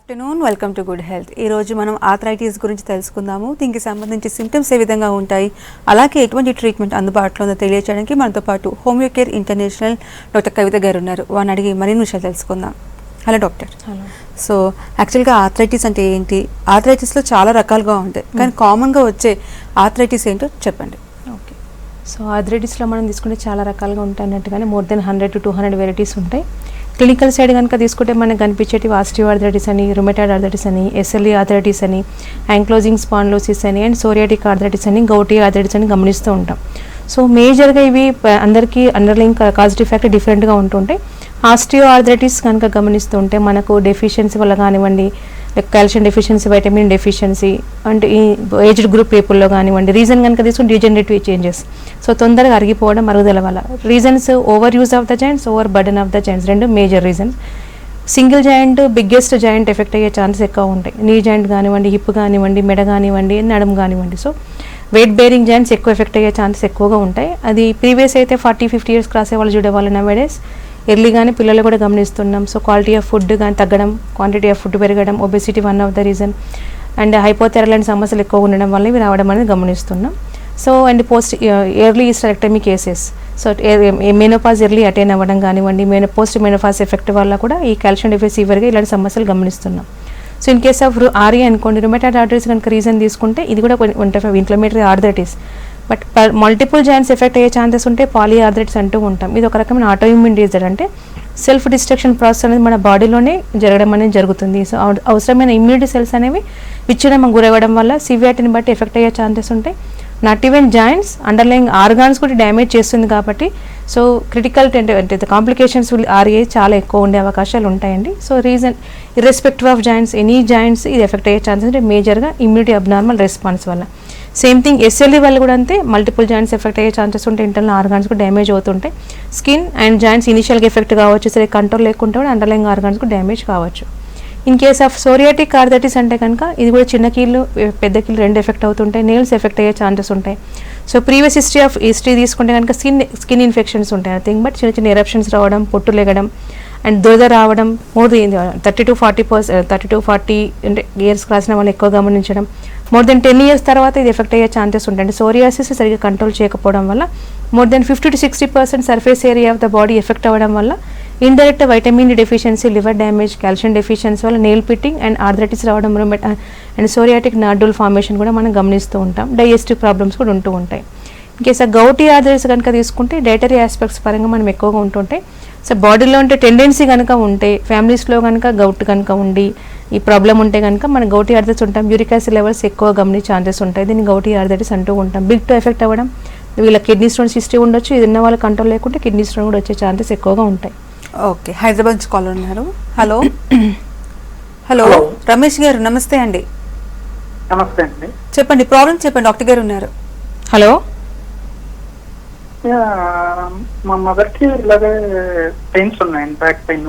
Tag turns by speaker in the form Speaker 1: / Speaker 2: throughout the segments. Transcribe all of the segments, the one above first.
Speaker 1: Afternoon welcome to good health. ఈరోజు మనం arthritis గురించి తెలుసుకుందాము. దీనికి సంబంధించి సిమ్టమ్స్ ఏ విధంగా ఉంటాయి, అలాగే ఎటువంటి ట్రీట్మెంట్ అందుబాటులో ఉందో తెలియజేయడానికి మనతో పాటు హోమియో కేర్ ఇంటర్నేషనల్ డాక్టర్ కవిత గారు ఉన్నారు. వారిని అడిగి మరిన్ని విషయాలు తెలుసుకుందాం. Hello doctor.
Speaker 2: హలో.
Speaker 1: సో యాక్చువల్గా ఆర్థరైటిస్ అంటే ఏంటి, ఆర్థరైటిస్లో చాలా రకాలుగా ఉంటాయి, కానీ కామన్గా వచ్చే ఆర్థరైటిస్ ఏంటో చెప్పండి.
Speaker 2: ఓకే, సో ఆర్థరైటిస్లో మనం తీసుకుంటే చాలా రకాలుగా ఉంటాయి అన్నట్టుగానే మోర్ దెన్ 100 to 200 వెరైటీస్ ఉంటాయి. క్లినికల్ సైడ్ కనుక తీసుకుంటే మనకు కనిపించేటివి ఆస్టియో ఆర్థరైటిస్ అని, రుమటాయిడ్ ఆర్థరైటిస్ అని, ఎస్ఎల్ఈ ఆర్థరైటిస్ అని, యాంక్లోజింగ్ స్పాండిలోసిస్ అని, అండ్ సోరియాటిక్ ఆర్థరైటిస్ అని, గౌటీ ఆర్థరైటిస్ అని గమనిస్తూ ఉంటాం. సో మేజర్గా ఇవి అందరికీ అండర్లైన్ కాజిటివ్ ఫ్యాక్టర్ డిఫరెంట్గా ఉంటుంటాయి. ఆస్టియో ఆర్థరైటిస్ కనుక గమనిస్తూ ఉంటే మనకు డెఫిషియన్సీ వల్ల కానివ్వండి, కాల్షియం డెఫిషియన్సీ, వైటమిన్ డెఫిషియన్సీ, అంటే ఈ ఏజ్డ్ గ్రూప్ పీపుల్లో కానివ్వండి, రీజన్ కనుక తీసుకుని డీజనరేటివ్ చేంజెస్, సో తొందరగా అరిగిపోవడం, అరుగుదల వల్ల. Reasons over use of the joints, over burden of the joints, రెండు major reasons. Single joint biggest joint effect అయ్యే ఛాన్సెస్ ఎక్కువ ఉంటాయి. నీ జాయింట్ కానివ్వండి, హిప్ కానివ్వండి, మెడ కానివ్వండి, నడుము కానివ్వండి. సో వెయిట్ బేరింగ్ జాయింట్స్ ఎక్కువ ఎఫెక్ట్ అయ్యే ఛాన్సెస్ ఎక్కువగా ఉంటాయి. అది ప్రీవియస్ అయితే 40-50 ఇయర్స్ క్రాస్ అయ్యే వాళ్ళు చూడేవాళ్ళు. నవేడేస్ ఎర్లీగానే పిల్లలు కూడా గమనిస్తున్నాం. సో క్వాలిటీ ఆఫ్ ఫుడ్ కానీ తగ్గడం, క్వాంటిటీ ఆఫ్ ఫుడ్ పెరగడం, obesity one of the reason, and hypothyroid సమస్యలు ఎక్కువ ఉండడం వల్ల ఇవి రావడం అనేది గమనిస్తున్నాం. So and post early hysterectomy cases, so menopause early attain అవ్వడం కానివ్వండి, పోస్ట్ మెనోపాజ్ ఎఫెక్ట్ వల్ల కూడా ఈ కాల్షియం డెఫిషియన్సీ ఫీవర్గా ఇలాంటి సమస్యలు గమనిస్తున్నాం. So in case of RA అనుకోండి, రుమటాయిడ్ ఆర్థరైటిస్ కనుక రీజన్ తీసుకుంటే ఇది కూడా inflammatory arthritis, but multiple joints effect అయ్యే ఛాన్సెస్ ఉంటే పాలీ ఆర్థరైటిస్ అంటూ ఉంటాం. ఇది ఒక రకమైన ఆటోఇమ్యూన్ డిజార్డర్, అంటే సెల్ఫ్ డిస్ట్రక్షన్ ప్రాసెస్ అనేది మన బాడీలోనే జరగడం అనేది జరుగుతుంది. సో అవసరమైన ఇమ్యూనిటీ సెల్స్ అనేవి విచ్ఛిన్నం గురవ్వడం వల్ల సివియారిటీని బట్టి ఎఫెక్ట్ అయ్యే ఛాన్సెస్ ఉంటాయి. Not even joints, underlying organs కూడా డ్యామేజ్ చేస్తుంది కాబట్టి సో క్రిటికల్ అంటే కాంప్లికేషన్స్ ఆర్ఏ చాలా ఎక్కువ ఉండే అవకాశాలు ఉంటాయండి. So reason irrespective of joints, any joints ఇది ఎఫెక్ట్ అయ్యే ఛాన్సెస్ అంటే మేజర్గా ఇమ్యూనిటీ అబ్నార్మల్ రెస్పాన్స్ వల్ల. సేమ్ థింగ్ ఎస్ఎల్ఈ వల్ల కూడా అంతే, మల్టిపుల్ జాయింట్స్ ఎఫెక్ట్ అయ్యే ఛాన్సెస్ ఉంటాయి, ఇంటర్నల్ ఆర్గాన్స్ కూడా డ్యామేజ్ అవుతుంటాయి. స్కిన్ అండ్ జాయింట్స్ ఇనిషియల్గా ఎఫెక్ట్ కావచ్చు, సరే కంట్రోల్ లేకుంటే కూడా అండర్లైయింగ్ ఆర్గాన్స్ కూడా డ్యామేజ్ కావచ్చు. In case of psoriatic arthritis అంటే కనుక ఇది కూడా చిన్న కీళ్ళు పెద్ద కీళ్ళు రెండు ఎఫెక్ట్ అవుతుంటాయి, నెయిల్స్ ఎఫెక్ట్ అయ్యే ఛాన్సెస్ ఉంటాయి. సో ప్రీవియస్ హిస్టరీ తీసుకుంటే కనుక స్కిన్ ఇన్ఫెక్షన్స్ ఉంటాయి, నథింగ్ బట్ చిన్న చిన్న ఎరప్షన్స్ రావడం, పొట్టు లెగడం, అండ్ దురద రావడం, మోర్ 30 to 40 అంటే ఇయర్స్ రాసిన వాళ్ళు ఎక్కువ గమనించడం. మోర్ దెన్ 10 ఇయర్స్ తర్వాత ఇది ఎఫెక్ట్ అయ్యే ఛాన్సెస్ ఉంటాయి. అంటే సోరియాసిస్ సరిగ్గా కంట్రోల్ చేయకపోవడం వల్ల more than 50 to 60% surface area of the body effect అవ్వడం వల్ల indirect vitamin deficiency, liver damage, calcium deficiency వల్ల నెయిల్ పిట్టింగ్ అండ్ ఆర్థరైటిస్ రావడం, అండ్ సోరియాటిక్ నాడ్యూల్ ఫార్మేషన్ కూడా మనం గమనిస్తూ ఉంటాం. డైజెస్టివ్ ప్రాబ్లమ్స్ కూడా ఉంటూ ఉంటాయి. ఇన్కేస్ ఆ గౌటీ ఆర్థరైటిస్ కనుక తీసుకుంటే డైటరీ ఆస్పెక్ట్స్ పరంగా మనం ఎక్కువగా ఉంటుంటాయి. సో బాడీలో ఉంటే టెండెన్సీ కనుక ఉంటే, ఫ్యామిలీస్లో కనుక గౌట్ కనుక ఉండి ఈ ప్రాబ్లం ఉంటే కనుక మన గౌటీ ఆర్థరైటిస్ ఉంటాం. యూరిక్ యాసిడ్ లెవెల్స్ ఎక్కువ గమనించే ఛాన్సెస్ ఉంటాయి, దీన్ని గౌటీ ఆర్థరైటిస్ అంటూ ఉంటాం. బిగ్ టు ఎఫెక్ట్ అవ్వడం, వీళ్ళ కిడ్నీ స్టోన్స్ హిస్టరీ ఉండొచ్చు, ఇది ఉన్న వాళ్ళ కంట్రోల్ లేకుంటే కిడ్నీ స్టోన్ కూడా వచ్చే ఛాన్సెస్ ఎక్కువగా ఉంటాయి.
Speaker 1: ఓకే, హైదరాబాద్ నుంచి కాల్ ఉన్నారు. హలో. హలో రమేష్ గారు, నమస్తే అండి.
Speaker 3: నమస్తే అండి,
Speaker 1: చెప్పండి ప్రాబ్లం చెప్పండి, డాక్టర్ గారు ఉన్నారు.
Speaker 2: హలో.
Speaker 3: మా మదర్ కి ఇలాగే పెయిన్స్ ఉన్నాయండి, బ్యాక్ పెయిన్.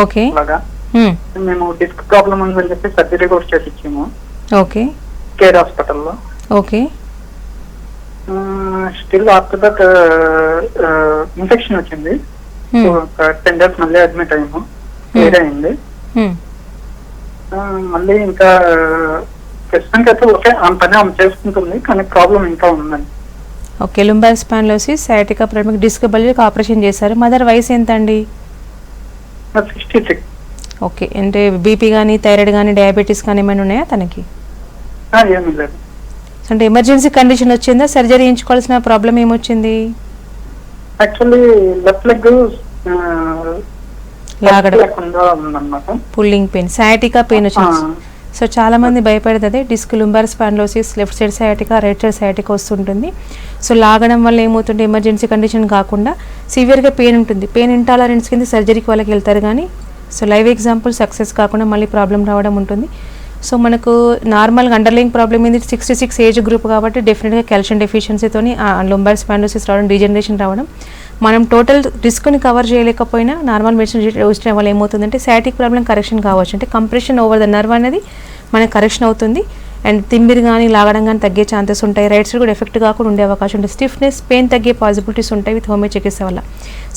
Speaker 2: ఓకే.
Speaker 3: అలాగా మేము డిస్క్ ప్రాబ్లమ్ ఉందని చెప్పి సర్జరీ కూడా చేసిచ్చాము.
Speaker 2: ఓకే.
Speaker 3: కేర్ హాస్పిటల్లో.
Speaker 2: Okay.
Speaker 3: Still after that infection వచ్చింది. 10 days మళ్ళీ అడ్మిట్ అయ్యాము, క్లియర్ అయింది. మళ్ళీ ఇంకా ప్రస్తుతానికి అయితే ఓకే, ఆమె పని ఆమె చేసుకుంటుంది, కానీ ప్రాబ్లం ఇంకా ఉందండి.
Speaker 2: Okay, lumbar spondylosis, sciatica problem, disc బల్జీకి ఆపరేషన్ చేశారు. మదర్ వయసు ఎంత అండి?
Speaker 3: 66.
Speaker 2: ఓకే, అంటే బీపీ కానీ థైరాయిడ్ కానీ డయాబెటీస్ కానీ ఏమైనా ఉన్నాయా తనకి?
Speaker 3: ఏమీ లేదు.
Speaker 2: అంటే ఎమర్జెన్సీ కండిషన్ వచ్చిందా, సర్జరీ చేయించుకోవాల్సిన ప్రాబ్లం ఏమొచ్చింది?
Speaker 3: యాక్చువల్లీ లెఫ్ట్ లెగ్
Speaker 2: లాగడం,
Speaker 3: ఉందన్నమాట,
Speaker 2: పుల్లింగ్ పెయిన్, సయాటికా పెయిన్ వచ్చింది. సో చాలా మంది భయపడేది disc lumbar spondylosis, left side sciatica, right side sciatica వస్తుంటుంది. సో లాగడం వల్ల ఏమవుతుంటే ఎమర్జెన్సీ కండిషన్ కాకుండా సివియర్గా పెయిన్ ఉంటుంది. పెయిన్ ఇంటాలరెన్స్ కింద సర్జరీకి వాళ్ళకి వెళ్తారు, కానీ సో లైవ్ ఎగ్జాంపుల్ సక్సెస్ కాకుండా మళ్ళీ ప్రాబ్లం రావడం ఉంటుంది. సో మనకు నార్మల్గా అండర్లైయింగ్ ప్రాబ్లమ్ ఏంటి, 66 ఏజ్ గ్రూప్ కాబట్టి డెఫినెట్గా కాల్షియం డెఫిషియన్సీతో లుంబార్ స్పాండిలోసిస్ రావడం, డీజనరేషన్ రావడం. మనం టోటల్ రిస్క్ని కవర్ చేయలేకపోయినా నార్మల్ మెడిసిన్ వచ్చిన వల్ల ఏమవుతుందంటే సయాటిక్ ప్రాబ్లం కరెక్షన్ కావచ్చు, అంటే కంప్రెషన్ ఓవర్ ద నర్వ్ అనేది మనకు కరెక్షన్ అవుతుంది. అండ్ తిమ్మిరి కానీ లాగడం కానీ తగ్గే ఛాన్సెస్ ఉంటాయి. రైట్ సైడ్ కూడా ఎఫెక్ట్ కాకుండా ఉండే అవకాశం ఉంటుంది. స్టిఫ్నెస్, పెయిన్ తగ్గే పాసిబిలిటీస్ ఉంటాయి విత్ హోమియో చికిత్స వల్ల.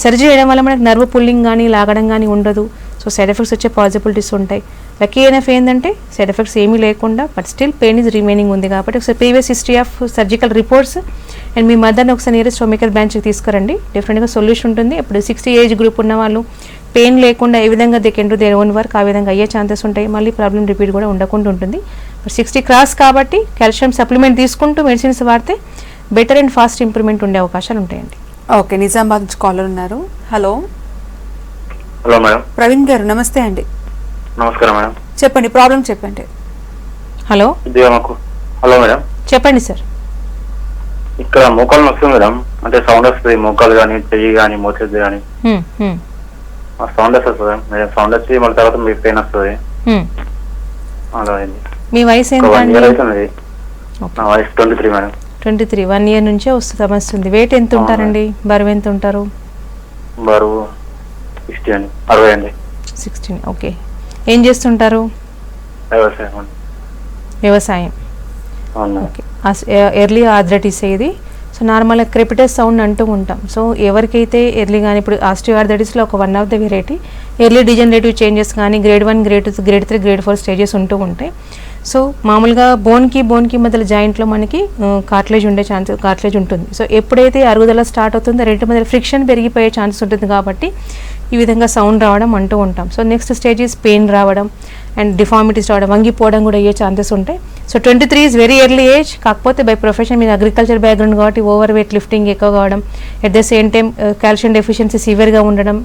Speaker 2: సర్జరీ చేయడం వల్ల మనకు నర్వ్ పుల్లింగ్ కానీ లాగడం కానీ ఉండదు. సో సైడ్ ఎఫెక్ట్స్ వచ్చే పాసిబిలిటీస్ ఉంటాయి. లక్కీ ఎనఫ్ ఏంటంటే సైడ్ ఎఫెక్ట్స్ ఏమీ లేకుండా but still pain is remaining ఉంది కాబట్టి ఒకసారి previous history of surgical reports and మీ మదర్ని ఒకసారి నియరెస్ట్ హోమియోపతి బ్రాంచ్కి తీసుకురండి. డెఫినెట్గా సొల్యూషన్ ఉంటుంది. ఇప్పుడు 60 ఏజ్ గ్రూప్ ఉన్న వాళ్ళు పెయిన్ లేకుండా ఏ విధంగా they can do their own work ఆ విధంగా అయ్యే ఛాన్సెస్ ఉంటాయి. మళ్ళీ ప్రాబ్లం రిపీట్ కూడా ఉండకుండా ఉంటుంది. బట్ 60 క్రాస్ కాబట్టి కాల్షియం సప్లిమెంట్ తీసుకుంటూ మెడిసిన్స్ వాడితే బెటర్ అండ్ ఫాస్ట్ ఇంప్రూవ్మెంట్ ఉండే అవకాశాలు ఉంటాయండి.
Speaker 1: ఓకే, నిజామాబాద్ నుంచి కాలర్ ఉన్నారు. Hello
Speaker 4: hello madam.
Speaker 1: ప్రవీణ్ గారు నమస్తే అండి.
Speaker 4: నమస్కారం మేడం.
Speaker 1: చెప్పండి, ప్రాబ్లం చెప్పండి.
Speaker 2: హలో
Speaker 4: హలో మేడం,
Speaker 2: చెప్పండి సార్.
Speaker 4: ఇక్కడ మోకాలు వస్తుంది మేడం, అంటే సౌండ్ వస్తుంది. మోకాలు కానీ చెయ్యి కానీ మోచేది కానీ సౌండ్ వస్తుంది మేడం. సౌండ్ వచ్చి మళ్ళీ తర్వాత మీ పెయిన్ వస్తుంది. అలా అయింది.
Speaker 2: మీ వయసు ఎంత?
Speaker 4: 1 year అవుతుంది. నా వయసు 23 మేడం.
Speaker 2: 23. 1 year నుంచే వస్తుంది సమస్య ఉంది. వెయిట్ ఎంత ఉంటారండి? బరువు ఎంత ఉంటారు?
Speaker 4: బరువు 60 అండి. 60 అండి.
Speaker 2: 16. ఓకే, ఏం చేస్తుంటారు?
Speaker 4: వ్యవసాయం.
Speaker 2: వ్యవసాయం.
Speaker 4: అవును.
Speaker 2: ఓకే, ఎర్లీ ఆర్థరైటిస్ ఇది. సో నార్మల్గా క్రెపిటస్ సౌండ్ అంటూ ఉంటాం. సో ఎవరికైతే ఎర్లీ కానీ ఇప్పుడు ఆస్టియోఆర్థరైటిస్లో ఒక one of the variety early degenerative changes కానీ grade 1, grade 2, grade 3, grade 4 stages ఉంటూ ఉంటాయి. సో మామూలుగా బోన్కి మధ్యలో జాయింట్లో మనకి కార్ట్లేజ్ ఉండే కార్ట్లేజ్ ఉంటుంది. సో ఎప్పుడైతే అరుగుదల స్టార్ట్ అవుతుందో రెండింటి మధ్య ఫ్రిక్షన్ పెరిగిపోయే ఛాన్సెస్ ఉంటుంది కాబట్టి ఈ విధంగా సౌండ్ రావడం అంటూ ఉంటాం. So next stage is pain రావడం అండ్ డిఫార్మిటీస్ రావడం, వంగిపోవడం కూడా అయ్యే ఛాన్సెస్ ఉంటాయి. So 23 is very early age. కాకపోతే బై ప్రొఫెషన్ మీరు అగ్రికల్చర్ బ్యాక్గ్రౌండ్ కాబట్టి ఓవర్ వెయిట్ లిఫ్టింగ్ ఎక్కువ కావడం, at the same time calcium deficiency సివియర్గా ఉండడం,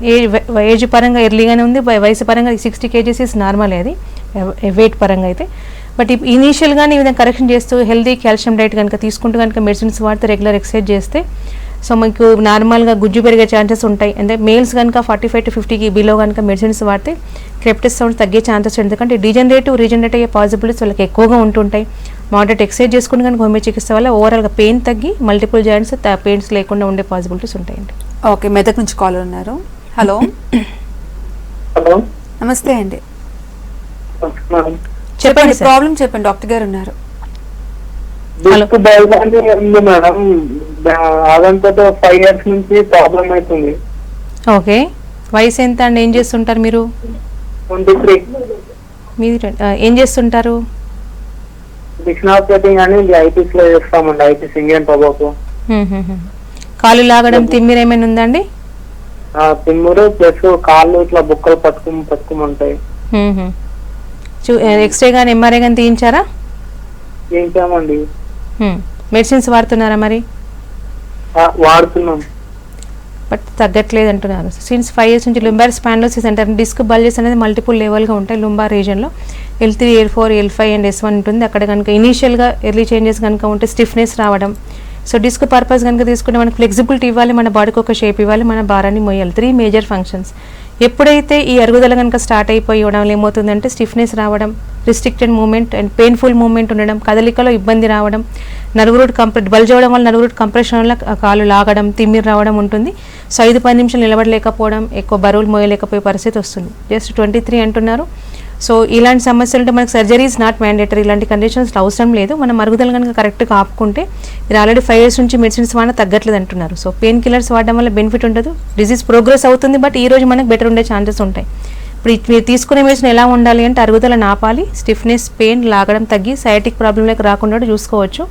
Speaker 2: ఏజ్ పరంగా ఎర్లీగానే ఉంది. వయసు పరంగా 60 kgs ఈజ్ నార్మల్. అది వెయిట్ పరంగా అయితే. బట్ ఇనీషియల్గానే ఈ విధంగా కరెక్షన్ చేస్తూ హెల్దీ కాల్షియం డైట్ కనుక తీసుకుంటూ కనుక మెడిసిన్స్ వాడితే రెగ్యులర్ ఎక్సర్సైజ్ చేస్తే సో మీకు నార్మల్గా గుజ్జు పెరిగే ఛాన్సెస్ ఉంటాయి. అంటే మేల్స్ కనుక 45 to 50 బిలో కనుక మెడిసిన్స్ వాడితే క్రెప్టిస్ సౌండ్ తగ్గే ఛాన్సెస్, ఎందుకంటే రీజనరేట్ అయ్యే పాసిబిలిటీస్ వాళ్ళకి ఎక్కువగా ఉంటుంటాయి. మోడరేట్ ఎక్సర్సైజ్ చేసుకుని కనుక హోమియో చికిత్స వల్ల ఓవరాల్గా పెయిన్ తగ్గి మల్టిపుల్ జాయింట్స్ పెయిన్స్ లేకుండా ఉండే పాసిబిలిటీస్ ఉంటాయండి.
Speaker 1: ఓకే, మెదక్ నుంచి కాల్ ఉన్నారు. హలో
Speaker 3: హలో
Speaker 1: నమస్తే అండి.
Speaker 3: మేడం,
Speaker 1: చెప్పండి, ప్రాబ్లం చెప్పండి. డాక్టర్ గారు ఉన్నారు.
Speaker 3: డిస్క్ బయలుదేరి ఉంది మేడం. అదంతా 5 years నుంచి ప్రాబ్లం అవుతుంది.
Speaker 2: ఓకే, వయసు ఎంత అండి? ఏం చేస్తుంటారు మీరు?
Speaker 3: 23.
Speaker 2: మీరు ఏం చేస్తుంటారు?
Speaker 3: డిక్షన్ ఆపరేటింగ్ అని ఐపీస్ లో చేస్తామండి. Eyepiece Indian tobacco.
Speaker 2: కాలు లాగడం, తిమ్మిర ఏమైనా ఉందండి?
Speaker 3: తిమ్మురు ప్లస్ కాళ్ళు ఇట్లా బుక్కలు పట్టుకోమంటాయి.
Speaker 2: ఎక్స్రే కానీ ఎంఆర్ఐ కానీ తీయించారా?
Speaker 3: చేయించామండి.
Speaker 2: మెడిసిన్స్ వాడుతున్నారా మరి?
Speaker 3: వాడుతున్నాం.
Speaker 2: బట్ తగ్గట్లేదు అంటున్నారు. సిన్స్ 5 years నుంచి లుంబార్ స్పాండిలోసిస్ అంటారు. డిస్క్ బల్జెస్ అనేది మల్టిపుల్ లెవెల్గా ఉంటాయి lumbar రీజన్లో. L3, L4, L5 and S1 ఉంటుంది. అక్కడ కనుక ఇనీషియల్గా ఎర్లీ చేంజెస్ కనుక ఉంటే స్టిఫ్నెస్ రావడం. సో డిస్క్ పర్పస్ కనుక తీసుకుంటే మనకు ఫ్లెక్సిబిలిటీ ఇవ్వాలి, మన బాడీకి ఒక షేప్ ఇవ్వాలి, మన భారాన్ని మోయాలి. 3 మేజర్ ఫంక్షన్స్. ఎప్పుడైతే ఈ అరుగుదల కనుక స్టార్ట్ అయిపోయి ఇవ్వడం ఏమవుతుందంటే స్టిఫ్నెస్ రావడం, restricted movement and painful movement ఉండడం, కదలికలో ఇబ్బంది రావడం, నర్వ్ రూట్ బల్జ్ అవ్వడం వల్ల నర్వ్ రూట్ కంప్రెషన్ వల్ల కాలు లాగడం, తిమ్మిరి రావడం ఉంటుంది. సో 5-10 నిమిషాలు నిలబడలేకపోవడం, ఎక్కువ బరువులు మోయలేకపోయే పరిస్థితి వస్తుంది. జస్ట్ 23 అంటున్నారు. సో ఇలాంటి సమస్యలు ఉంటే మనకు సర్జరీ ఈజ్ నాట్ మ్యాండేటరీ. ఇలాంటి కండిషన్స్ అవసరం లేదు. మనం అరుగుదల కనుక కరెక్ట్గా ఆపుకుంటే మీరు ఆల్రెడీ 5 years నుంచి మెడిసిన్స్ వాడినా తగ్గట్లేదు అంటున్నారు. సో పెయిన్ కిల్లర్స్ వాడడం వల్ల బెనిఫిట్ ఉండదు, డిజీజ్ ప్రోగ్రెస్ అవుతుంది. బట్ ఈ రోజు మనకు బెటర్ ఉండే ఛాన్సెస్ ఉంటాయి. ఇప్పుడు మీరు తీసుకునే మెడిసిన్ ఎలా ఉండాలి అంటే అరుగుదల ఆపాలి, స్టిఫ్నెస్, పెయిన్, లాగడం తగ్గి సయాటిక్ ప్రాబ్లంలోకి రాకుండా చూసుకోవచ్చు.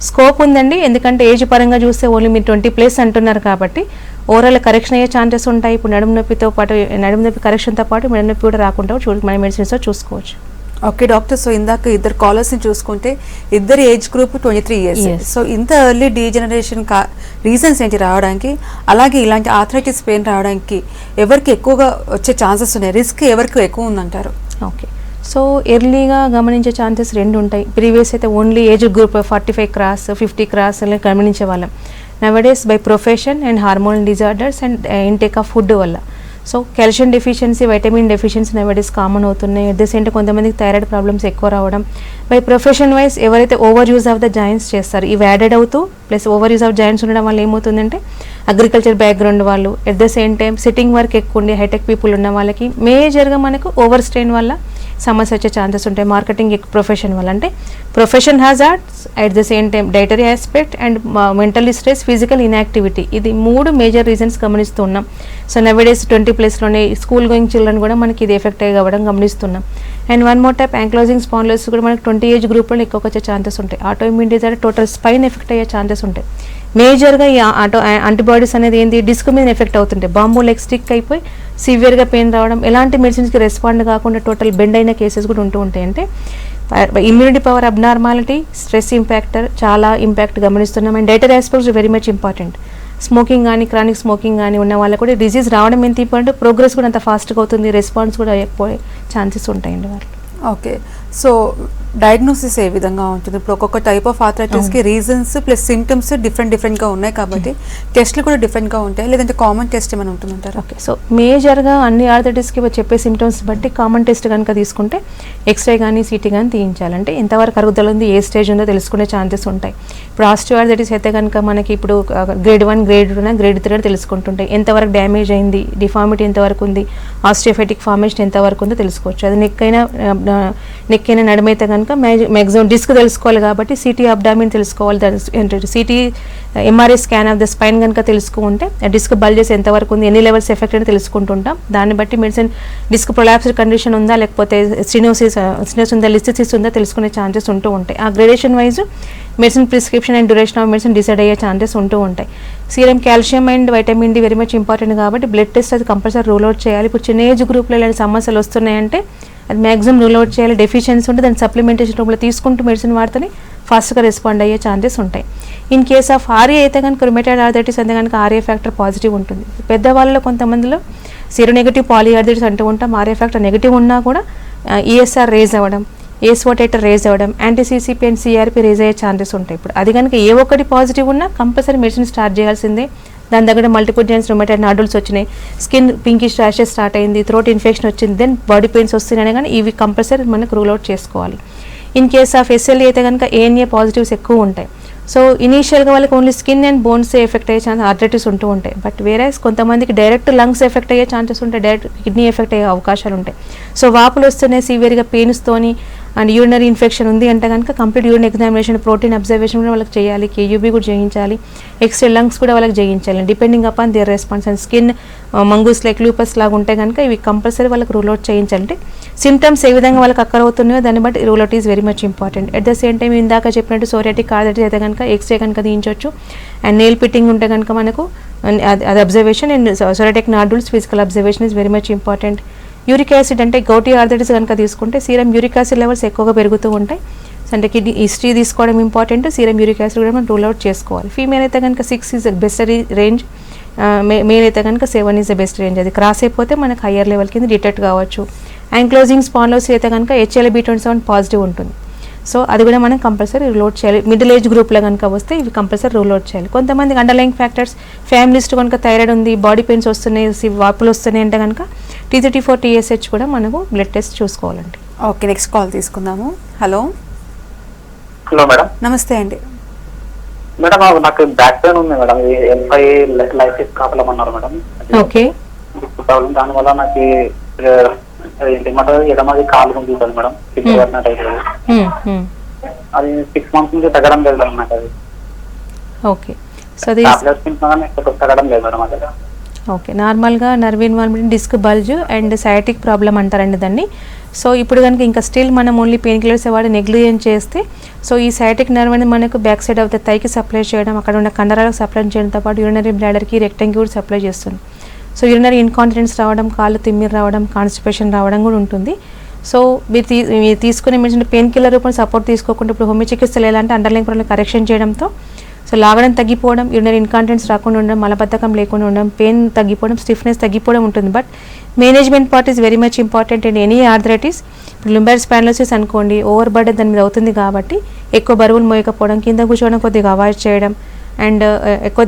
Speaker 2: స్కోప్ ఉందండి, ఎందుకంటే ఏజ్ పరంగా చూస్తే ఓన్లీ మీరు 20+ అంటున్నారు కాబట్టి ఓవరాల్ కరెక్షన్ అయ్యే ఛాన్సెస్ ఉంటాయి. ఇప్పుడు నడుము నొప్పి కరెక్షన్తో పాటు మెడ నొప్పి కూడా రాకుండా మన మెడిసిన్స్ చూసుకోవచ్చు.
Speaker 1: ఓకే డాక్టర్, సో ఇందాక ఇద్దరు కాలర్స్ని చూసుకుంటే ఇద్దరు ఏజ్ గ్రూప్ 23 years. సో ఇంత ఎర్లీ డీజనరేషన్ రీజన్స్ ఏంటి రావడానికి, అలాగే ఇలాంటి ఆర్థరైటిస్ పెయిన్ రావడానికి ఎవరికి ఎక్కువగా వచ్చే ఛాన్సెస్ ఉన్నాయి, రిస్క్ ఎవరికి ఎక్కువ ఉందంటారు?
Speaker 2: ఓకే, సో ఎర్లీగా గమనించే ఛాన్సెస్ 2 ఉంటాయి. ప్రీవియస్ అయితే only age group 45 cross 50 cross అలా గమనించే వాళ్ళం. Nowadays by profession and hormonal disorders and intake of food వల్ల. So calcium deficiency, vitamin deficiency nowadays common అవుతున్నాయి. అట్ ద సేమ్ టైం కొంతమందికి థైరాయిడ్ ప్రాబ్లమ్స్ ఎక్కువ రావడం. బై ప్రొఫెషన్ వైజ్ ఎవరైతే over use of the joints చేస్తారు, ఇవి added అవుతూ plus over use of joints ఉండడం వల్ల ఏమవుతుందంటే అగ్రికల్చర్ బ్యాక్గ్రౌండ్ వాళ్ళు, at the same time sitting work ఎక్కువ ఉండి హైటెక్ పీపుల్ ఉన్న వాళ్ళకి మేజర్గా మనకు ఓవర్ స్ట్రెయిన్ వల్ల సమస్య వచ్చే ఛాన్సెస్ ఉంటాయి. మార్కెటింగ్ ప్రొఫెషన్ వల్ల అంటే profession hazards, at the same time dietary aspect and mentally stress, physical inactivity, ఇది 3 మేజర్ రీజన్స్ గమనిస్తున్నాం. సో నవడేస్ 20+లోనే స్కూల్ గోయింగ్ చిల్డ్రన్ కూడా మనకి ఇది ఎఫెక్ట్ అవ్వడం గమనిస్తున్నాం. And one more type ankylosing spondylosis కూడా మనకి 20 ఏజ్ గ్రూప్లో ఎక్కువ వచ్చే ఛాన్సెస్ ఉంటాయి. Autoimmune disorder total spine effect అయ్యే ఛాన్సెస్ ఉంటాయి. మేజర్గా ఈ యాంటీబాడీస్ అనేది ఏంటి, డిస్క్ మీద ఎఫెక్ట్ అవుతుంటాయి. బాంబు లెగ్ స్టిక్ అయిపోయి సివియర్గా పెయిన్ రావడం, ఎలాంటి మెడిసిన్స్కి రెస్పాండ్ కాకుండా టోటల్ బెండ్ అయిన కేసెస్ కూడా ఉంటూ ఉంటాయి. అంటే ఇమ్యూనిటీ పవర్ అబ్నార్మాలిటీ, స్ట్రెస్ ఇంపాక్టర్ చాలా ఇంపాక్ట్ గమనిస్తున్నాం. And dietary aspects very much important. Smoking కానీ క్రానిక్ స్మోకింగ్ కానీ ఉన్న వాళ్ళకి కూడా డిజీజ్ రావడం ఎంత ఇంపార్టెంట్, ప్రోగ్రెస్ కూడా అంత ఫాస్ట్గా అవుతుంది, రెస్పాన్స్ కూడా ఎక్కువ ఛాన్సెస్ ఉంటాయండి వాళ్ళు.
Speaker 1: ఓకే, సో డయాగ్నోసిస్ ఏ విధంగా ఉంటుంది? ఇప్పుడు ఒక్కొక్క టైప్ ఆఫ్ ఆర్థరైటిస్కి రీజన్స్ ప్లస్ సిమ్టమ్స్ డిఫరెంట్గా ఉన్నాయి కాబట్టి టెస్ట్లు కూడా డిఫరెంట్గా ఉంటాయి, లేదంటే కామన్ టెస్ట్ ఏమైనా ఉంటుందంటారా?
Speaker 2: ఓకే, సో మేజర్గా అన్ని ఆర్థరైటిస్కి చెప్పే సిమ్టమ్స్ బట్టి కామన్ టెస్ట్ కనుక తీసుకుంటే ఎక్స్రే కానీ సిటీ కానీ తీయించాలంటే ఎంతవరకు అరుగుదల ఉంది, ఏ స్టేజ్ ఉందో తెలుసుకునే ఛాన్సెస్ ఉంటాయి. ఇప్పుడు ఆస్టియోఆర్థరైటిస్ అయితే కనుక మనకి ఇప్పుడు గ్రేడ్ 1, గ్రేడ్ 2, గ్రేడ్ 3 అని తెలుసుకుంటుంటాయి. ఎంతవరకు డ్యామేజ్ అయింది, డిఫార్మిటీ ఎంతవరకు ఉంది, ఆస్టియోఫైటిక్ ఫార్మేషన్ ఎంతవరకు ఉందో తెలుసుకోవచ్చు. అది నెక్ అయినా నడుమైతే కనుక మ్యాక్సిమం డిస్క్ తెలుసుకోవాలి కాబట్టి సిటీ అబ్డామిన్ తెలుసుకోవాలి. City MRI scan of the spine కనుక తెలుసుకుంటే డిస్క్ బల్జెస్ ఎంతవరకు ఉంది, ఎన్ని లెవెల్స్ ఎఫెక్ట్ అని తెలుసుకుంటుంటాం. దాన్ని బట్టి మెడిసిన్ డిస్క్ ప్రొలాప్స్డ్ కండిషన్ ఉందా, లేకపోతే స్టెనోసిస్ ఉందా, లిస్థిసిస్ ఉందా తెలుసుకునే ఛాన్సెస్ ఉంటూ ఉంటాయి. ఆ gradation wise medicine prescription and duration of medicine decide అయ్యే ఛాన్సెస్ ఉంటూ ఉంటాయి. Serum calcium and vitamin D very much important కాబట్టి బ్లడ్ టెస్ట్ అది కంపల్సరీ రూల్ అవుట్ చేయాలి. ఇప్పుడు చిన్న ఏజ్ గ్రూప్లో ఇలాంటి సమస్యలు వస్తున్నాయంటే అది మ్యాక్సిమం రూల్ అవుట్ చేయాలి. డెఫిషియన్సీ ఉంటే దాని సప్లిమెంటేషన్ రూపంలో తీసుకుంటూ మెడిసిన్ వాడితేనే ఫాస్ట్గా రెస్పాండ్ అయ్యే ఛాన్సెస్ ఉంటాయి. ఇన్ కేస్ ఆఫ్ ఆర్ఏ అయితే కనుక రుమేటాయిడ్ ఆర్థరైటిస్ అయితే కనుక ఆర్ఏ ఫ్యాక్టర్ పాజిటివ్ ఉంటుంది. పెద్దవాళ్ళలో కొంతమందిలో సెరోనెగటివ్ పాలిఆర్థరైటిస్ అంటూ ఉంటాం. ఆర్ఏ ఫ్యాక్టర్ నెగిటివ్ ఉన్నా కూడా ఈఎస్ఆర్ రేజ్ అవ్వడం, ఏస్ఓటేటర్ రేజ్ అవ్వడం, యాంటీసీసీపీ అండ్ సిఆర్పీ రేజ్ అయ్యే ఛాన్సెస్ ఉంటాయి. ఇప్పుడు అది కనుక ఏ ఒక్కటి పాజిటివ్ ఉన్నా కంపల్సరీ మెడిసిన్ స్టార్ట్ చేయాల్సిందే. దాని దగ్గర మల్టిపుల్ జెన్స్ రుమేటాయిడ్ నాడుల్స్ వచ్చినాయి, స్కిన్ పింకిష్ ర్యాషెస్ స్టార్ట్ అయింది, థ్రోట్ ఇన్ఫెక్షన్ వచ్చింది, దెన్ బాడీ పెయిన్స్ వస్తున్నాయి కానీ ఇవి కంపల్సరీ మనకు రూల్ అవుట్ చేసుకోవాలి. ఇన్ కేస్ ఆఫ్ ఎస్ఎల్ఈ అయితే కనుక ఏఎన్ఏ పాజిటివ్స్ ఎక్కువ ఉంటాయి. సో ఇనీషియల్గా వాళ్ళకి only skin and bones effect అయ్యే ఛాన్స్ ఆర్థరైటిస్ ఉంటూ ఉంటాయి. బట్ వేరేస్ కొంతమందికి డైరెక్ట్ లంగ్స్ ఎఫెక్ట్ అయ్యే ఛాన్సెస్ ఉంటాయి, డైరెక్ట్ కిడ్నీ ఎఫెక్ట్ అయ్యే అవకాశాలు ఉంటాయి. సో వాపులు వస్తున్నాయి సివియర్గా పెయిన్స్తోని అండ్ యూరినరీ ఇన్ఫెక్షన్ ఉంది అంటే కనుక complete urine examination, protein observation కూడా వాళ్ళకి చేయాలి, కేయూబీ కూడా చేయించాలి, ఎక్స్రే లంగ్స్ కూడా వాళ్ళకి చేయించాలి. Depending upon there response. And skin mongoose like lupus లాగా ఉంటే కనుక ఇవి కంపల్సరీ వాళ్ళకి రూల్ అవుట్ చేయించాలంటే సిమ్టమ్స్ ఏ విధంగా వాళ్ళకి అక్కర్ అవుతున్నాయో దాన్ని బట్టి rule out is very much important. At the same time ఇందాక చెప్పినట్టు సోరియాటిక్ ఆర్థరైటిస్ అయితే కనుక ఎక్స్రే కనుక తీయించవచ్చు. అండ్ నెయిల్ పిట్టింగ్ ఉంటే కనుక మనకు అది observation and psoriatic nodules physical observation is very much important. Uric acid అంటే గౌటీ ఆర్థరైటిస్ కనుక తీసుకుంటే సీరం యూరిక్ యాసిడ్ లెవెల్స్ ఎక్కువగా పెరుగుతూ ఉంటాయి. అంటే కిడ్నీ హిస్టరీ తీసుకోవడం ఇంపార్టెంట్, సీరం యూరిక్ యాసిడ్ కూడా మనం రూల్ అవుట్ చేసుకోవాలి. ఫీమేల్ అయితే కనుక 6 ఈజ్ బెస్ట్ రేంజ్, మేల్ అయితే కనుక 7 ఈజ్ ద బెస్ట్ రేంజ్. అది క్రాస్ అయిపోతే మనకు హయ్యర్ లెవెల్ కింద డిటెక్ట్ కావచ్చు. యాంక్లోజింగ్ స్పాండిలోసిస్ అయితే కనుక HLA-B27 పాజిటివ్ ఉంటుంది. సో అది కూడా మనం కంపల్సరీ రూల్ అవుట్ చేయాలి. మిడిల్ ఏజ్ గ్రూప్లో కనుక వస్తే ఇవి కంపల్సరీ రూల్ అవుట్ చేయాలి. కొంతమందికి అండర్లైన్ ఫ్యాక్టర్స్ ఫ్యామిలీస్లో కనుక థైరాయిడ్ ఉంది, బాడీ పెయిన్స్ వస్తున్నాయి, వాపులు వస్తున్నాయి అంటే కనుక T34 TSH కూడా మనకు బ్లడ్ టెస్ట్ చూసుకోవాలండి.
Speaker 1: ఓకే, నెక్స్ట్ కాల్ తీసుకుందాము. Hello
Speaker 4: hello madam.
Speaker 1: నమస్తే అండి.
Speaker 4: మేడం నాకు బ్యాక్ పెయిన్ ఉంది మేడం, L5 లైఫ్ కాపలం అన్నారు మేడం.
Speaker 2: ఓకే,
Speaker 4: దానివల్ల నాకు ఏమంటారు ఎడమది కాలు ఉంటుంది మేడం, అది 6 months నుంచి తగ్గడం లేదు మేడం నాకు. అది
Speaker 2: ఓకే, సో అది
Speaker 4: తగ్గడం లేదు మేడం. అది
Speaker 2: ఓకే, నార్మల్గా nerve involvement, disc bulge and sciatic problem అంటారండి దాన్ని. సో ఇప్పుడు కనుక ఇంకా స్టిల్ మనం ఓన్లీ పెయిన్ కిల్లర్స్ వాడి నెగ్లిజెన్స్ చేస్తే సో ఈ సయాటిక్ నర్వ్ అనేది మనకు బ్యాక్ సైడ్ ఆఫ్ ద థైకి సప్లై చేయడం, అక్కడ ఉన్న కండరాలకు సప్లై చేయడంతో పాటు యూరినరీ బ్లాడర్కి, రెక్టంకి కూడా సప్లై చేస్తుంది. సో యూరినరీ ఇన్కాంటినెన్స్ రావడం, కాళ్ళు తిమ్మిరి రావడం, కాన్స్టిపేషన్ రావడం కూడా ఉంటుంది. సో మీరు తీసుకునే మెడిసిన్ పెయిన్ కిల్లర్ రూపంలో సపోర్ట్ తీసుకోకుండా ఇప్పుడు హోమియో చికిత్సలు ఎలా అంటే అండర్లైన్ ప్రాబ్లం కరెక్షన్ చేయడంతో సో లాగడం తగ్గిపోవడం, యూరినరీ ఇన్కాంటినెన్స్ రాకుండా ఉండడం, మలబద్ధకం లేకుండా ఉండడం, పెయిన్ తగ్గిపోవడం, స్టిఫ్నెస్ తగ్గిపోవడం ఉంటుంది. But management part is very much important and any arthritis. ఇప్పుడు లుంబర్ స్పాండిలోసిస్ అనుకోండి, ఓవర్ బర్డెన్ దాని మీద అవుతుంది కాబట్టి ఎక్కువ బరువులు మోయకపోవడం, కింద కూర్చోవడం కొద్దిగా అవాయిడ్ చేయడం అండ్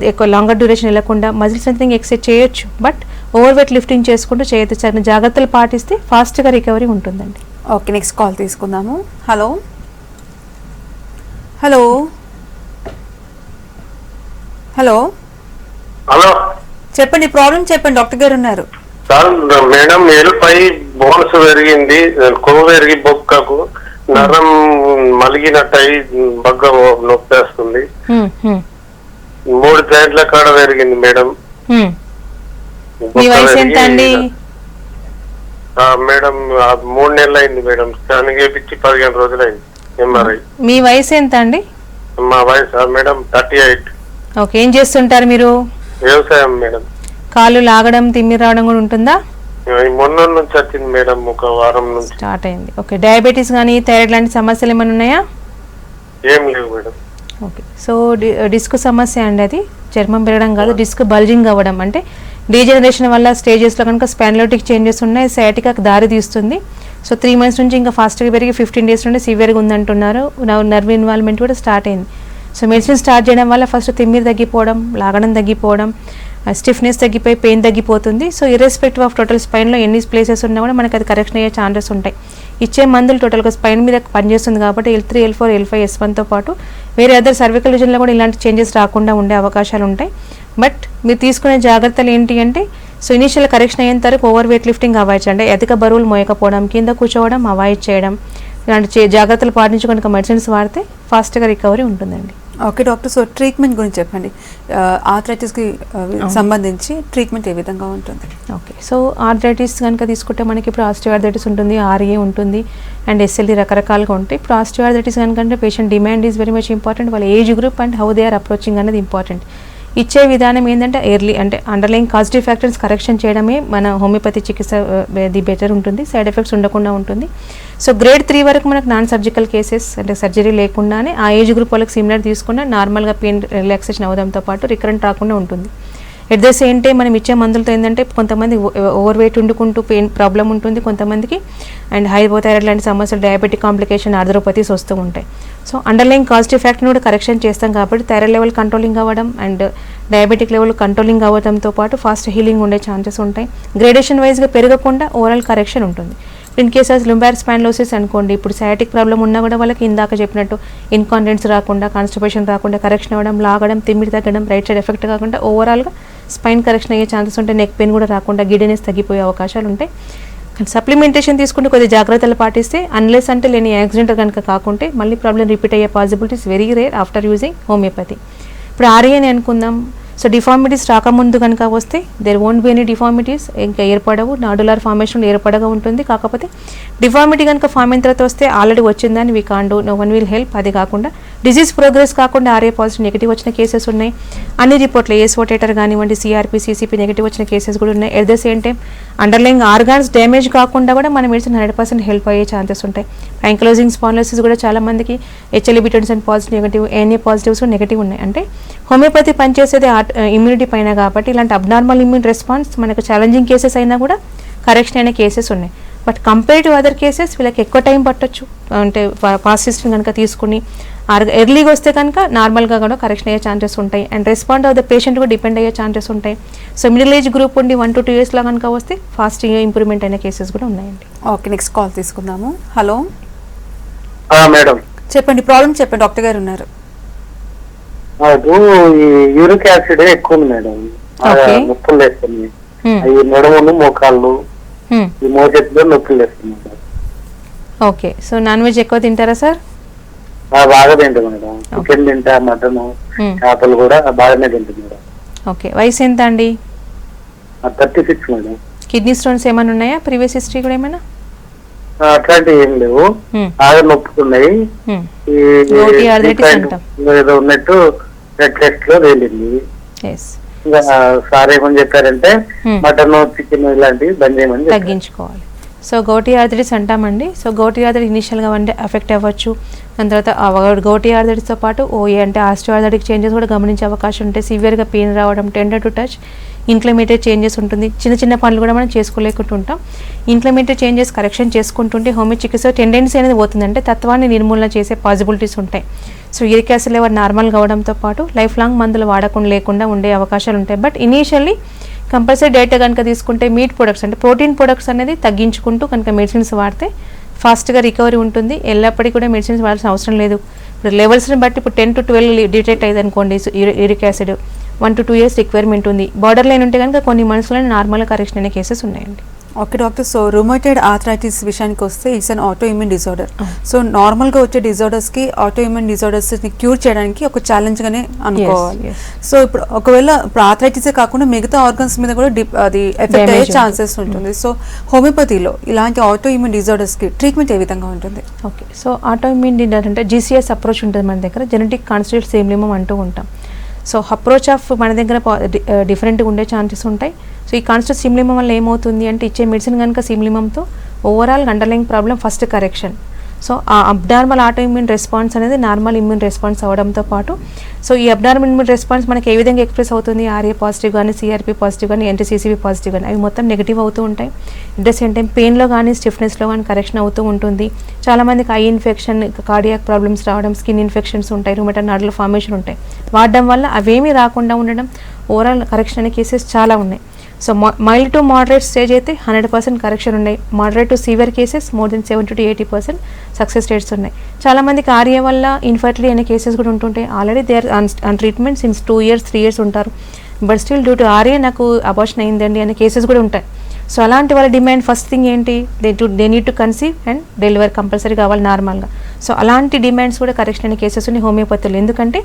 Speaker 2: ఎక్కువ లాంగర్ డ్యూరేషన్ వెళ్ళకుండా మజిల్ స్ట్రెంథనింగ్ ఎక్సర్సైజ్ చేయొచ్చు. బట్ ఓవర్ వెయిట్ లిఫ్టింగ్ చేసుకుంటూ చేయొచ్చు. చాలా జాగ్రత్తలు పాటిస్తే ఫాస్ట్గా రికవరీ ఉంటుందండి.
Speaker 1: ఓకే, నెక్స్ట్ కాల్ తీసుకుందాము. హలో హలో హలో
Speaker 5: హలో
Speaker 1: చెప్పండి, ప్రాబ్లం చెప్పండి, డాక్టర్ గారు ఉన్నారు.
Speaker 5: సార్ మేడం L5 బోన్స్ పెరిగింది, కొవ్వు పెరిగి బొక్కకు నరం మలిగినట్టయి బగ్గ నొప్పేస్తుంది. 3 జాయింట్ల కాడ పెరిగింది మేడం.
Speaker 2: మీ వయసు ఎంత అండి?
Speaker 5: మేడం 3 నెలలు అయింది మేడం. స్కానింగ్ చేయించి 15 రోజులు అయింది. ఎంఆర్ఐ.
Speaker 2: మీ వయసు ఎంత అండి?
Speaker 5: మా వయసు మేడం 38.
Speaker 2: ఓకే, ఏం చేస్తుంటారు మీరు?
Speaker 5: వ్యవసాయం మేడం.
Speaker 2: కాళ్ళు లాగడం, తిమ్మిరి రావడం కూడా ఉంటుందా?
Speaker 5: మొన్న నుంచి వచ్చింది మేడం, ఒక వారం నుంచి
Speaker 2: స్టార్ట్ అయింది. ఓకే, డయాబెటీస్ కానీ థైరాయిడ్ లాంటి సమస్యలు ఏమైనా ఉన్నాయా?
Speaker 5: ఏం లేవు మేడం.
Speaker 2: ఓకే, సో డిస్క్ సమస్య అండి, అది చర్మం పెరగడం కాదు, డిస్క్ బల్జింగ్ అవ్వడం. అంటే డీజనరేషన్ వల్ల స్టేజెస్లో కనుక స్పాండిలోటిక్ చేంజెస్ ఉన్నాయి, సయాటికాకి దారి తీస్తుంది. సో 3 months నుంచి ఇంకా ఫాస్ట్గా పెరిగి 15 days నుండి సివియర్గా ఉందంటున్నారు. నర్వ్ ఇన్వాల్వ్మెంట్ కూడా స్టార్ట్ అయింది. సో మెడిసిన్ స్టార్ట్ చేయడం వల్ల ఫస్ట్ తిమ్మిరి తగ్గిపోవడం, లాగడం తగ్గిపోవడం, స్టిఫ్నెస్ తగ్గిపోయి పెయిన్ తగ్గిపోతుంది. సో ఇర్రెస్పెక్టివ్ ఆఫ్ టోటల్ స్పైన్లో ఎన్ని ప్లేసెస్ ఉన్నా కూడా మనకి అది కరెక్షన్ అయ్యే ఛాన్సెస్ ఉంటాయి. ఇచ్చే మందులు టోటల్గా స్పైన్ మీద పనిచేస్తుంది కాబట్టి L3, L4, L5, S1తో పాటు వేరే అదర్ సర్వికల్ రీజన్లో కూడా ఇలాంటి చేంజెస్ రాకుండా ఉండే అవకాశాలు ఉంటాయి. బట్ మీరు తీసుకునే జాగ్రత్తలు ఏంటి అంటే, సో ఇనీషియల్ కరెక్షన్ అయ్యేంత వరకు ఓవర్ వెయిట్ లిఫ్టింగ్ అవాయిడ్ చేయండి, అధిక బరువులు మోయకపోవడం, కింద కూర్చోవడం అవాయిడ్ చేయడం, ఇలాంటి జాగ్రత్తలు పాటించి కనుక మెడిసిన్స్ వాడితే ఫాస్ట్గా రికవరీ ఉంటుందండి.
Speaker 1: ఓకే డాక్టర్, సో ట్రీట్మెంట్ గురించి చెప్పండి. ఆర్థరైటిస్కి సంబంధించి ట్రీట్మెంట్ ఏ విధంగా ఉంటుంది?
Speaker 2: ఓకే, సో ఆర్థరైటిస్ కనుక తీసుకుంటే మనకి ఇప్పుడు ఆస్టియోఆర్థరైటిస్ ఉంటుంది, ఆర్ఏ ఉంటుంది, అండ్ ఎస్ఎల్ఈ రకరకాలుగా ఉంటాయి. ఇప్పుడు ఆస్టియోఆర్థరైటిస్ కనుకంటే patient demand is very much important, వాళ్ళ age group and how they are approaching అనేది ఇంపార్టెంట్. ఇచ్చే విధానం ఏంటంటే ఎర్లీ అంటే అండర్లైన్ కాజిటివ్ ఫ్యాక్టర్స్ కరెక్షన్ చేయడమే మన హోమియోపతి చికిత్స ది బెటర్ ఉంటుంది, సైడ్ ఎఫెక్ట్స్ ఉండకుండా ఉంటుంది. సో గ్రేడ్ 3 వరకు మనకు నాన్ సర్జికల్ కేసెస్ అంటే సర్జరీ లేకుండానే ఆ ఏజ్ గ్రూప్ వాళ్ళకి సిమిలర్ తీసుకున్న నార్మల్గా పెయిన్ రిలాక్సేషన్ అవడంతో పాటు రికరెంట్ రాకుండా ఉంటుంది. ఎట్ ద సేమ్ టైం మనం ఇచ్చే మందులతో ఏంటంటే కొంతమంది ఓవర్ వెయిట్ ఉండుకుంటూ పెయిన్ ప్రాబ్లం ఉంటుంది, కొంతమందికి అండ్ హైపోథైరాయిడ్ లాంటి సమస్యలు, డయాబెటిక్ కాంప్లికేషన్, ఆర్థరోపతీస్ వస్తూ ఉంటాయి. సో అండర్లైన్ కాజిటివ్ ఫ్యాక్టర్ని కూడా కరెక్షన్ చేస్తాం కాబట్టి థైరాయిడ్ లెవెల్ కంట్రోలింగ్ అవ్వడం అండ్ డయాబెటిక్ లెవెల్ కంట్రోలింగ్ అవ్వడంతో పాటు ఫాస్ట్ హీలింగ్ ఉండే ఛాన్సెస్ ఉంటాయి. గ్రేడేషన్ వైజ్గా పెరగకుండా ఓవరాల్ కరెక్షన్ ఉంటుంది. ఇన్ కేసెస్ లుంబార్ స్పాండిలోసిస్ అనుకోండి, ఇప్పుడు సయాటిక్ ప్రాబ్లం ఉన్నా కూడా వాళ్ళకి ఇందాక చెప్పినట్టు ఇన్కాన్ఫిడెన్స్ రాకుండా, కాన్స్టిపేషన్ రాకుండా, కరెక్షన్ అవ్వడం, లాగడం, తిమ్మిడి తగ్గడం, రైట్ సైడ్ ఎఫెక్ట్ కాకుండా ఓవరాల్గా స్పైన్ కరెక్షన్ అయ్యే ఛాన్సెస్ ఉంటాయి. నెక్ పెయిన్ కూడా రాకుండా గిడినెస్ తగ్గిపోయే అవకాశాలు ఉంటాయి. సప్లిమెంటేషన్ తీసుకుంటే కొద్దిగా జాగ్రత్తలు పాటిస్తే అన్లెస్ అంటే లేని యాక్సిడెంట్ కనుక కాకుంటే మళ్ళీ ప్రాబ్లం రిపీట్ అయ్యే possibilities very rare after using homeopathy. ఇప్పుడు ఆర్ఏ అని అనుకుందాం. సో డిఫార్మిటీస్ రాకముందు కనుక వస్తే there won't be any deformities, ఇంకా ఏర్పడవు, నాడులార్ ఫార్మేషన్ ఏర్పడగా ఉంటుంది. కాకపోతే డిఫార్మిటీ కనుక ఫామ్ అయిన తర్వాత వస్తే ఆల్రెడీ వచ్చిందని we can do, no one will help. అది కాకుండా డిజీజ్ ప్రోగ్రెస్ కాకుండా ఆర్ఏ పాజిటివ్ నెగిటివ్ వచ్చిన కేసెస్ ఉన్నాయి. అన్ని రిపోర్ట్లు ఏస్ ఓటేటర్ కానివ్వండి, సిఆర్పి, సిసిపి నెగిటివ్ వచ్చిన కేసెస్ కూడా ఉన్నాయి. At the same time underline organs damage కాకుండా కూడా మన మెడిసిన్ 100% హెల్ప్ అయ్యే ఛాన్సెస్ ఉంటాయి. యాంకిలోజింగ్ స్పాండిలోసిస్ కూడా చాలా మందికి HLB-27 positive, negative, ANA positives negative ఉన్నాయి. అంటే హోమియోపతి పనిచేసేది ఇమ్యూనిటీ పైన కాబట్టి ఇలాంటి అబ్నార్మల్ ఇమ్యూన్ రెస్పాన్స్ మనకు ఛాలెంజింగ్ కేసెస్ అయినా కూడా కరెక్షన్ అయిన కేసెస్ ఉన్నాయి. But compare to other cases వీళ్ళకి ఎక్కువ టైం పట్టొచ్చు. అంటే పాస్ట్ హిస్టరీ కనుక తీసుకుని ఎర్లీగా వస్తే కనుక నార్మల్గా కూడా కరెక్షన్ అయ్యే ఛాన్సెస్ ఉంటాయి. And respond of the patient కూడా డిపెండ్ అయ్యే ఛాన్సెస్ ఉంటాయి. సో మిడిల్ ఏజ్ గ్రూప్ ఉండి 1 to 2 yearsలో కనుక వస్తే ఫాస్ట్ ఇంప్రూవ్మెంట్ అయిన కేసెస్ కూడా ఉన్నాయండి.
Speaker 1: ఓకే, నెక్స్ట్ కాల్ తీసుకుందాము. హలో
Speaker 5: మేడం,
Speaker 1: చెప్పండి, ప్రాబ్లం చెప్పండి, డాక్టర్ గారు ఉన్నారు.
Speaker 5: నాకు ఈ యూరిక్ యాసిడ్ ఎక్కువ ఉంది మేడం, నొప్పులు లేస్తుంది. ఈ నడుములు, మోకాళ్ళు, ఈ మోచేతిలో నొప్పులు లేస్తుంది.
Speaker 2: ఓకే, సో నాన్ వెజ్ ఎక్కువ తింటారా సార్?
Speaker 5: బాగా తింటాం మేడం, చికెన్ తింటా, మటన్, చేపలు కూడా బాగానే తింటాం మేడం.
Speaker 2: ఓకే, వయసు ఎంత అండి?
Speaker 5: 36 మేడం.
Speaker 2: కిడ్నీ స్టోన్స్ ఏమైనా ఉన్నాయా? ప్రీవియస్ హిస్టరీ కూడా ఏమైనా?
Speaker 5: అట్లాంటివి ఏం లేవు, బాగా నొప్పుతున్నాయి. ఏదో ఉన్నట్టు బ్లడ్ టెస్ట్ లో తేలింది. ఇంకా సార్ ఏమని చెప్పారంటే మటన్, చికెన్ ఇలాంటివి బంద్ చేయమని
Speaker 2: తగ్గించుకోవాలి. సో గౌటీ ఆర్థరైటిస్ అంటామండి. సో గౌటీ ఆర్థరైటిస్ ఇనిషియల్గా ఎఫెక్ట్ అవ్వచ్చు. దాని తర్వాత గౌటీ ఆర్థరైటిస్తో పాటు ఓఏ అంటే ఆస్టియోఆర్థరైటిక్ చేంజెస్ కూడా గమనించే అవకాశం ఉంటాయి. సివియర్గా పెయిన్ రావడం, tender to touch, inflammatory changes ఉంటుంది. చిన్న చిన్న పనులు కూడా మనం చేసుకోలేకుంటుంటాం. ఇన్ఫ్లమేటరీ చేంజెస్ కరెక్షన్ చేసుకుంటుంటే హోమియో చికిత్స టెండెన్సీ అనేది పోతుందంటే తత్వాన్ని నిర్మూలన చేసే పాసిబిలిటీస్ ఉంటాయి. సో యూరిక్ యాసిడ్ లెవెల్ నార్మల్గా అవడంతో పాటు లైఫ్ లాంగ్ మందులు వాడకుండా లేకుండా ఉండే అవకాశాలు ఉంటాయి. బట్ ఇనీషియల్లీ కంపల్సరీ డైట్ కనుక తీసుకుంటే మీట్ ప్రొడక్ట్స్ అంటే ప్రోటీన్ ప్రొడక్ట్స్ అనేది తగ్గించుకుంటూ కనుక మెడిసిన్స్ వాడితే ఫాస్ట్గా రికవరీ ఉంటుంది. ఎల్లప్పటికీ కూడా మెడిసిన్స్ వాడాల్సిన అవసరం లేదు. ఇప్పుడు లెవెల్స్ని బట్టి ఇప్పుడు 10 to 12 డిటెక్ట్ అయ్యింది అనుకోండి uric acid, 1 to 2 years requirement ఉంది. బార్డర్ లైన్ ఉంటే కనుక కొన్ని మంత్స్లోనే నార్మల్గా కరెక్షన్ అనే కేసెస్ ఉన్నాయండి.
Speaker 1: Okay doctor, so rheumatoid arthritis విషయానికి వస్తే it's an auto immune disorder. So నార్మల్గా వచ్చే డిజార్డర్స్కి ఆటో ఇమ్యూన్ డిజార్డర్స్ని క్యూర్ చేయడానికి ఒక ఛాలెంజ్గానే అనుకోవాలి. సో ఇప్పుడు ఒకవేళ ఇప్పుడు ఆర్థరైటిసే కాకుండా మిగతా ఆర్గన్స్ మీద కూడా అది ఎఫెక్ట్ అయ్యే ఛాన్సెస్ ఉంటుంది. సో హోమియోపతిలో ఇలాంటి ఆటో ఇమ్యూన్ డిజార్డర్స్కి ట్రీట్మెంట్ ఏ విధంగా ఉంటుంది?
Speaker 2: Okay, so auto immune disorder అంటే జీసీఎస్ అప్రోచ్ ఉంటుంది మన దగ్గర, జెనెటిక్ కాన్స్టిట్యూట్ సేమ్ అంటూ ఉంటాం. సో అప్రోచ్ ఆఫ్ మన దగ్గర డిఫరెంట్గా ఉండే ఛాన్సెస్ ఉంటాయి. సో ఈ కాన్స్టిట్యూట్ సిమ్లిమం వల్ల ఏమవుతుంది అంటే ఇచ్చే మెడిసిన్ కనుక సిమ్లిమంతో overall underlying problem first correction. So ఆ అబ్నార్మల్ ఆటో ఇమ్యూన్ రెస్పాన్స్ అనేది నార్మల్ ఇమ్యూన్ రెస్పాన్స్ అవడంతో పాటు సో ఈ అబ్నార్మల్ ఇమ్యూన్ రెస్పాన్స్ మనకి ఏ విధంగా ఎక్స్ప్రెస్ అవుతుంది, ఆర్ఏ పాజిటివ్ కానీ సిఆర్పి పాజిటివ్ కానీ ఎన్టీసీసీబీ పాజిటివ్ కానీ అవి మొత్తం నెగిటివ్ అవుతూ ఉంటాయి. అట్ ద సేమ్ టైం పెయిన్లో కానీ స్టిఫ్నెస్లో కానీ కరెక్షన్ అవుతూ ఉంటుంది. చాలామందికి ఐ ఇన్ఫెక్షన్, కార్డియాక్ ప్రాబ్లమ్స్ రావడం, స్కిన్ ఇన్ఫెక్షన్స్ ఉంటాయి, రుమటైడ్ నాడుల ఫార్మేషన్ ఉంటాయి. వాడడం వల్ల అవేమీ రాకుండా ఉండడం, ఓవరాల్ కరెక్షన్ అనే కేసెస్ చాలా ఉన్నాయి. So mild to moderate stage అయితే 100% కరెక్షన్ ఉన్నాయి. Moderate to severe cases more than 70 to 80% success rates ఉన్నాయి. చాలామందికి ఆర్ఏ వల్ల ఇన్ఫర్టిలిటీ అనే కేసెస్ కూడా ఉంటుంటాయి. Already they are on treatment since 2 years 3 years ఉంటారు. But still due to RA నాకు అబార్షన్ అయిందండి అనే కేసెస్ కూడా ఉంటాయి. సో అలాంటి వాళ్ళ డిమాండ్ ఫస్ట్ థింగ్ ఏంటి, they need to conceive and deliver compulsory కావాలి నార్మల్గా. సో అలాంటి డిమాండ్స్ కూడా కరెక్షన్ అనే కేసెస్ ఉన్నాయి హోమియోపతిలో. ఎందుకంటే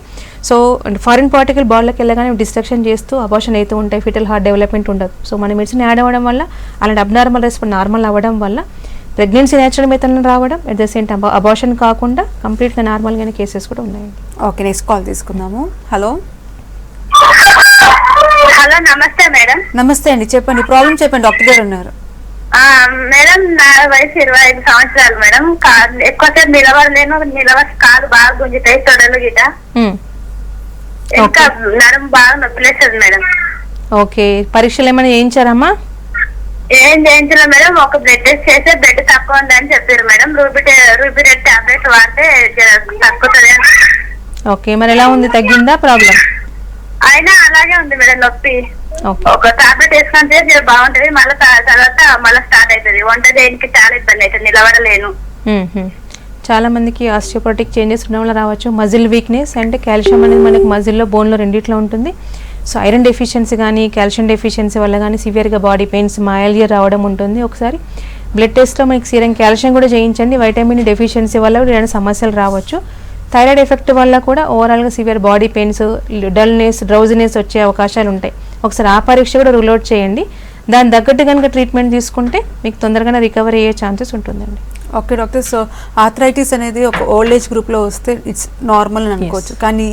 Speaker 2: సో ఫారిన్ పార్టికల్ బాడీలోకి వెళ్ళగానే డిస్ట్రక్షన్ చేస్తూ అబార్షన్ అయితే ఉంటాయి, ఫిటల్ హార్ట్ డెవలప్మెంట్ ఉండదు. సో మన మెడిసిన్ యాడ్ అవ్వడం వల్ల అలాంటి అబ్నార్మల్ రెస్పాన్స్ నార్మల్ అవ్వడం వల్ల ప్రెగ్నెన్సీ నేచురల్ మెథడ్లో రావడం, at the same time abortion కాకుండా కంప్లీట్గా నార్మల్గానే కేసెస్ కూడా ఉన్నాయండి.
Speaker 1: ఓకే, నెక్స్ట్ కాల్ తీసుకుందాము. హలో
Speaker 6: హలో, నమస్తే మేడం.
Speaker 1: నమస్తే అండి, చెప్పండి ప్రాబ్లం చెప్పండి, డాక్టర్ గారు ఉన్నారు.
Speaker 6: మేడం నా వయసు 25 సంవత్సరాలు మేడం. ఎక్కువసేపు నిలబడి కాలు బాగా గుంజుతాయి, తొడలు గిట. ఇంకా నడుము బాగా నొప్పిలేస్తుంది మేడం.
Speaker 2: ఓకే, పరీక్షలు ఏమైనా చేయించారమ్మా?
Speaker 6: ఏం చేయించలే మేడం, ఒక బ్లడ్ టెస్ట్ చేస్తే బ్లడ్ తక్కువ ఉందని చెప్పారు మేడం. రూబిరెడ్ టాబ్లెట్ వాడితే తగ్గుతుంది.
Speaker 2: ఓకే, మరి ఎలా ఉంది, తగ్గిందా ప్రాబ్లం?
Speaker 6: అయినా అలాగే ఉంది మేడం నొప్పి. ఒక టాబ్లెట్ వేసుకుంటే బాగుంటది, మళ్ళీ తర్వాత మళ్ళీ స్టార్ట్ అవుతుంది. వంట చేయడానికి చాలా ఇబ్బంది అవుతుంది, నిలబడలేను.
Speaker 2: చాలా మందికి ఆస్టియోపరోటిక్ చేంజెస్ ఉండడం వల్ల రావచ్చు. మజిల్ వీక్నెస్ అంటే కాల్షియం అనేది మనకి మజిల్లో బోన్లో రెండిట్లో ఉంటుంది. సో ఐరన్ డెఫిషియన్సీ కానీ కాల్షియం డెఫిషియన్సీ వల్ల కానీ సివియర్గా బాడీ పెయిన్స్, మయల్జియా రావడం ఉంటుంది. ఒకసారి బ్లడ్ టెస్ట్లో మనకి సీరం కాల్షియం కూడా చేయించండి. వైటమిన్ డెఫిషియన్సీ వల్ల కూడా ఇలాంటి సమస్యలు రావచ్చు. థైరాయిడ్ ఎఫెక్ట్ వల్ల కూడా ఓవరాల్గా severe body pains, dullness, drowsiness వచ్చే అవకాశాలు ఉంటాయి. ఒకసారి ఆ పరీక్ష కూడా రూల్ అవుట్ చేయండి. దాని తగ్గట్టు కనుక ట్రీట్మెంట్ తీసుకుంటే మీకు తొందరగానే రికవరీ అయ్యే ఛాన్సెస్ ఉంటుందండి.
Speaker 1: ఓకే డాక్టర్, సో ఆర్థరైటిస్ అనేది ఒక ఓల్డ్ ఏజ్ గ్రూప్లో వస్తే ఇట్స్ నార్మల్ అని అనుకోవచ్చు. కానీ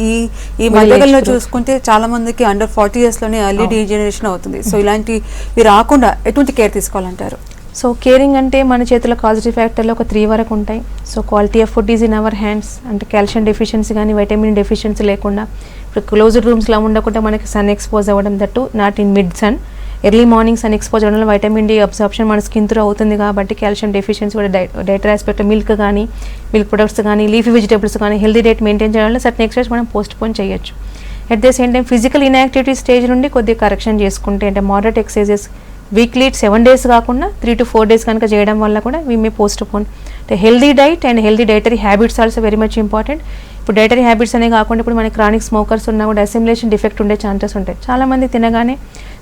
Speaker 1: ఈ మధ్యకాలంలో చూసుకుంటే చాలా మందికి అండర్ 40 yearsలోనే ఎర్లీ డీజనరేషన్ అవుతుంది. సో ఇలాంటివి రాకుండా ఎటువంటి కేర్ తీసుకోవాలంటారు?
Speaker 2: సో కేరింగ్ అంటే మన చేతిలో కాజిటివ్ ఫ్యాక్టర్లో ఒక 3 వరకు ఉంటాయి. So quality of food is in our hands. అంటే కాల్షియం డెఫిషియన్సీ కానీ వైటమిన్ డెఫిషియన్సీ లేకుండా, ఇప్పుడు క్లోజ్డ్ రూమ్స్లో ఉండకుండా మనకి సన్ ఎక్స్పోజ్ అవ్వడం, that not in mid sun, early morning sun expose అవ్వడం వల్ల వైటమిన్ డి అబ్సార్ప్షన్ మన స్కిన్ త్రూ అవుతుంది. కాబట్టి కాల్షియం డెఫిషియన్సీ కూడా డైటరీ ఆస్పెక్ట్ మిల్క్ కానీ, మిల్క్ ప్రొడక్ట్స్ కానీ, లీఫీ వెజిటేబుల్స్ కానీ హెల్దీ డైట్ మెయింటైన్ చేయడం వల్ల సర్టన్ ఎక్సర్సైజ్ మనం పోస్ట్ పోన్ చేయొచ్చు. At the same time physical inactivity stage నుండి కొద్దిగా కరెక్షన్ చేసుకుంటే, అంటే మోడరేట్ ఎక్సర్సైజెస్ వీక్లీ 7 days కాకుండా 3 to 4 days కనుక చేయడం వల్ల కూడా వీ మే పోస్ట్ పోన్. అంటే healthy diet and healthy dietary habits also very much important. ఇప్పుడు డైటరీ హ్యాబిట్స్ అనే కాకుండా ఇప్పుడు మనకి క్రానిక్ స్మోకర్స్ ఉన్నా కూడా అసిమిలేషన్ డిఫెక్ట్ ఉండే ఛాన్సెస్ ఉంటాయి. చాలామంది తినగానే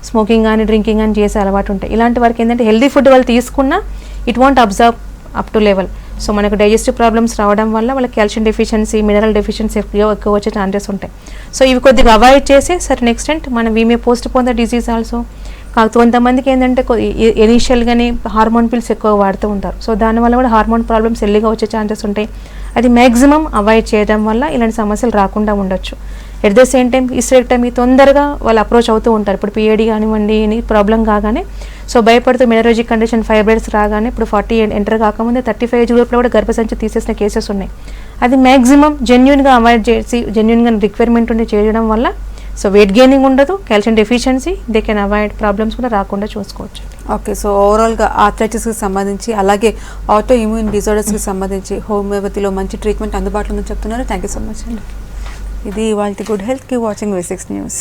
Speaker 2: స్మోకింగ్ కానీ డ్రింకింగ్ కానీ చేసే అలవాటు ఉంటాయి. ఇలాంటి వారికి ఏంటంటే హెల్దీ ఫుడ్ వాళ్ళు తీసుకున్నా it want observe up to level. So మనకు డైజెస్టివ్ ప్రాబ్లమ్స్ రావడం వల్ల వాళ్ళకి కాల్షియం డెఫిషియన్సీ, మినరల్ డెఫిషియన్సీ ఎక్కువ వచ్చే ఛాన్సెస్ ఉంటాయి. సో ఇవి కొద్దిగా అవాయిడ్ చేసి సర్టన్ ఎక్స్టెంట్ మనం we may post phone the disease also. కొంతమందికి ఏంటంటే ఇనీషియల్గానే హార్మోన్ పిల్స్ ఎక్కువ వాడుతూ ఉంటారు. సో దానివల్ల కూడా హార్మోన్ ప్రాబ్లమ్స్ ఎల్లిగా వచ్చే ఛాన్సెస్ ఉంటాయి. అది మ్యాక్సిమం అవాయిడ్ చేయడం వల్ల ఇలాంటి సమస్యలు రాకుండా ఉండొచ్చు. At the same time hysterectomy తొందరగా వాళ్ళు అప్రోచ్ అవుతూ ఉంటారు. ఇప్పుడు పిఏడి కానివ్వండి ప్రాబ్లం కాగానే సో భయపడుతూ మెనరోజిక్ కండిషన్ ఫైబ్రాయిడ్స్ రాగానే ఇప్పుడు 40 ఎంటర్ కాకముందే 35 ఏజ్ గ్రూప్లో కూడా గర్భసంచి తీసేసిన కేసెస్ ఉన్నాయి. అది మ్యాక్సిమం జెన్యున్గా అవాయిడ్ చేసి జెన్యున్గా రిక్వైర్మెంట్ ఉండి చేయడం వల్ల సో వెయిట్ గెయినింగ్ ఉండదు, calcium deficiency they can avoid, problems కూడా రాకుండా చూసుకోవచ్చు.
Speaker 1: ఓకే, సో ఓవరాల్గా ఆర్థరైటిస్కి సంబంధించి అలాగే ఆటో ఇమ్యూన్ డిజార్డర్స్కి సంబంధించి హోమియోపతిలో మంచి ట్రీట్మెంట్ అందుబాటులో ఉందని చెప్తున్నారు. థ్యాంక్ యూ సో మచ్ అండి. ఇది వాళ్ళ గుడ్ హెల్త్కి వాచింగ్ V6 News.